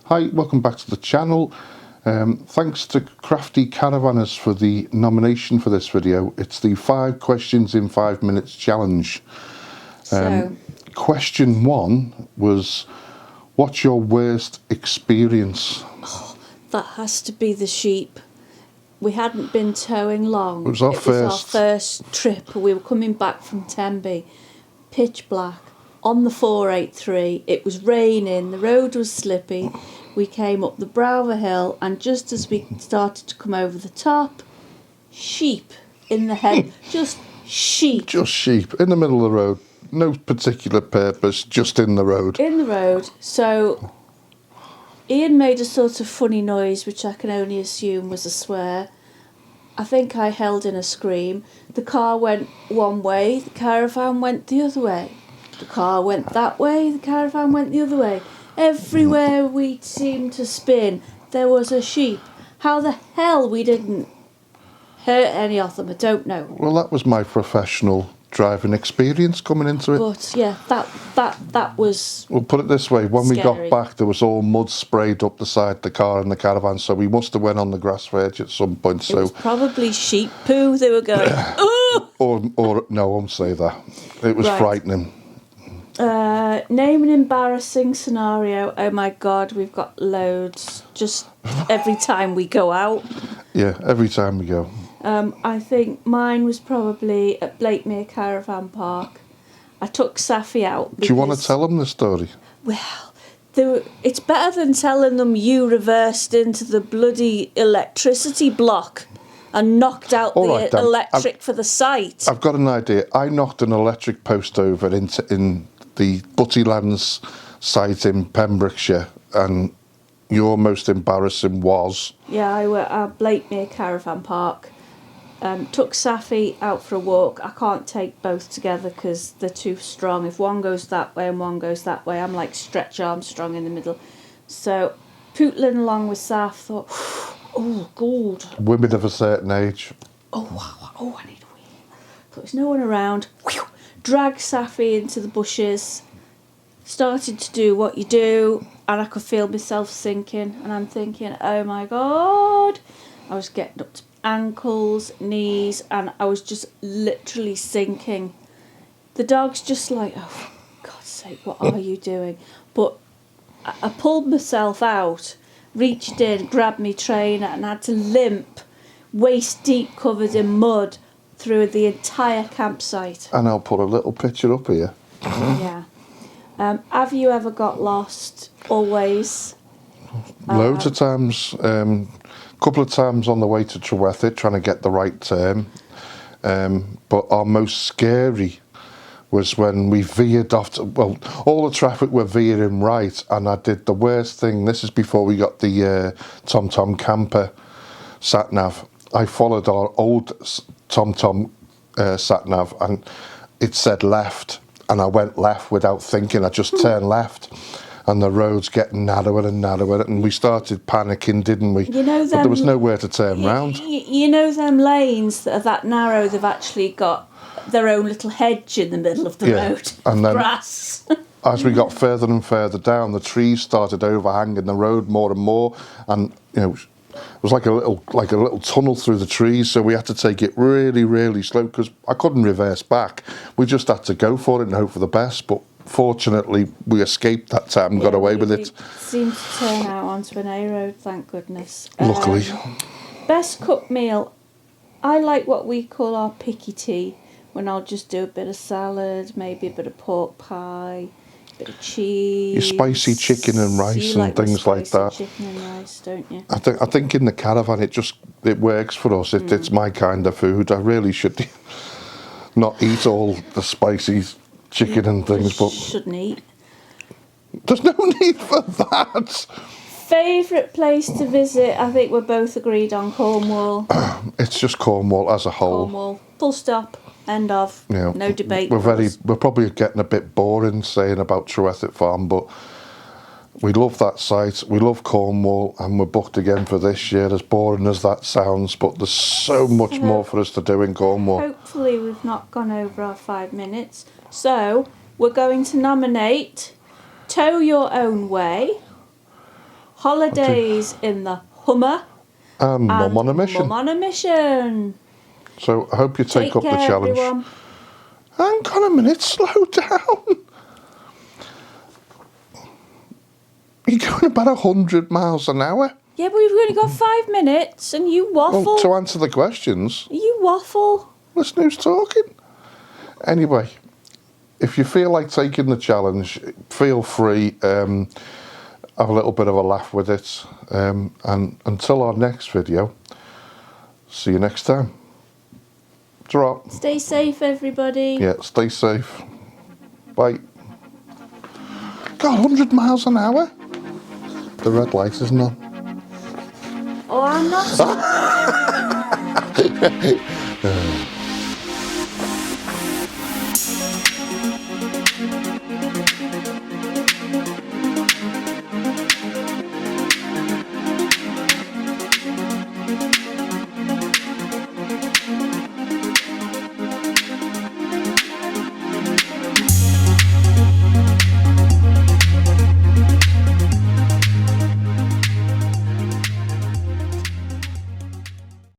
Hi, welcome back to the channel. Thanks to Crafty Caravanners for the nomination for this video. It's the 5 questions in 5 minutes challenge. Question 1 was, what's your worst experience? Oh, that has to be the sheep. We hadn't been towing long. It was our first trip. We were coming back from Tenby, pitch black, on the 483. It was raining, the road was slippy. We came up the brow of a hill, and just as we started to come over the top, sheep in the head. Just sheep. Just sheep in the middle of the road. No particular purpose, just in the road. In the road. So Ian made a sort of funny noise, which I can only assume was a swear. I think I held in a scream. The car went one way, the caravan went the other way. The car went that way, the caravan went the other way. Everywhere we seemed to spin, there was a sheep. How the hell we didn't hurt any of them, I don't know. Well, that was my professional driving experience coming into it. But yeah, that was. We'll put it this way: when scary. we got back, there was all mud sprayed up the side of the car and the caravan. So we must have went on the grass verge at some point. It was probably sheep poo. They were going. Ooh! Or no, I won't say that. It was frightening. Name an embarrassing scenario. Oh my God, we've got loads. Just every time we go out. Yeah, every time we go. I think mine was probably at Blakemere Caravan Park. I took Safi out. Do you want to tell them the story? Well, it's better than telling them you reversed into the bloody electricity block and knocked out the electric for the site. I've got an idea. I knocked an electric post over in the Buttylands site in Pembrokeshire, and your most embarrassing was? Yeah, I were at Blakemere Caravan Park. Took Safi out for a walk. I can't take both together because they're too strong. If one goes that way and one goes that way, I'm like Stretch Armstrong in the middle. So, pootling along with Saf, thought, oh, God. Women of a certain age. Oh, wow. Oh, I need a wee. Thought there's no one around. Dragged Safi into the bushes. Started to do what you do, and I could feel myself sinking. And I'm thinking, oh, my God. I was getting up to ankles, knees, and I was just literally sinking. The dog's just like, oh, for God's sake, what are you doing? But I pulled myself out, reached in, grabbed my trainer, and had to limp, waist deep covered in mud, through the entire campsite. And I'll put a little picture up here. Yeah. Have you ever got lost? Always. Loads of times. Couple of times on the way to Trewethick trying to get the right turn, but our most scary was when we veered off to, well, all the traffic were veering right, and I did the worst thing. This is before we got the TomTom camper sat nav. I followed our old TomTom sat nav, and it said left, and I went left without thinking. I just turned left, and the road's getting narrower and narrower, and we started panicking, didn't we? You know, but there was nowhere to turn round. You know them lanes that are that narrow, they've actually got their own little hedge in the middle of the road. And then grass. As we got further and further down, the trees started overhanging the road more and more, and you know, it was like a little tunnel through the trees, so we had to take it really, really slow because I couldn't reverse back. We just had to go for it and hope for the best, but fortunately, we escaped that time and got away with it. Seemed to turn out onto an A road, thank goodness. Luckily. Best cooked meal. I like what we call our picky tea, when I'll just do a bit of salad, maybe a bit of pork pie, a bit of cheese. Your spicy chicken and rice and things like that. Chicken and rice, don't you? I think in the caravan it works for us. It's my kind of food. I really should not eat all the spicy chicken and things, but shouldn't eat. There's no need for that. Favourite place to visit? I think we're both agreed on Cornwall. It's just Cornwall as a whole. Cornwall. Full stop. End of. Yeah, no debate. We're probably getting a bit boring saying about Trewethick Farm, but we love that site. We love Cornwall, and we're booked again for this year. As boring as that sounds, but there's so much more for us to do in Cornwall. Hopefully, we've not gone over our 5 minutes. So we're going to nominate Tow Your Own Way, holidays in the Hummer, and Mum on a mission. Mum on a mission. So I hope you take up the care, challenge. Everyone. Hang on a minute, slow down. You're going about 100 miles an hour. Yeah, but we've only got 5 minutes and you waffle. Well, to answer the questions. You waffle. Listen who's talking. Anyway, if you feel like taking the challenge, feel free. Have a little bit of a laugh with it. And until our next video, see you next time. Ta-ra. Stay safe, everybody. Yeah, stay safe. Bye. God, 100 miles an hour? The red light isn't on. Oh, I'm not.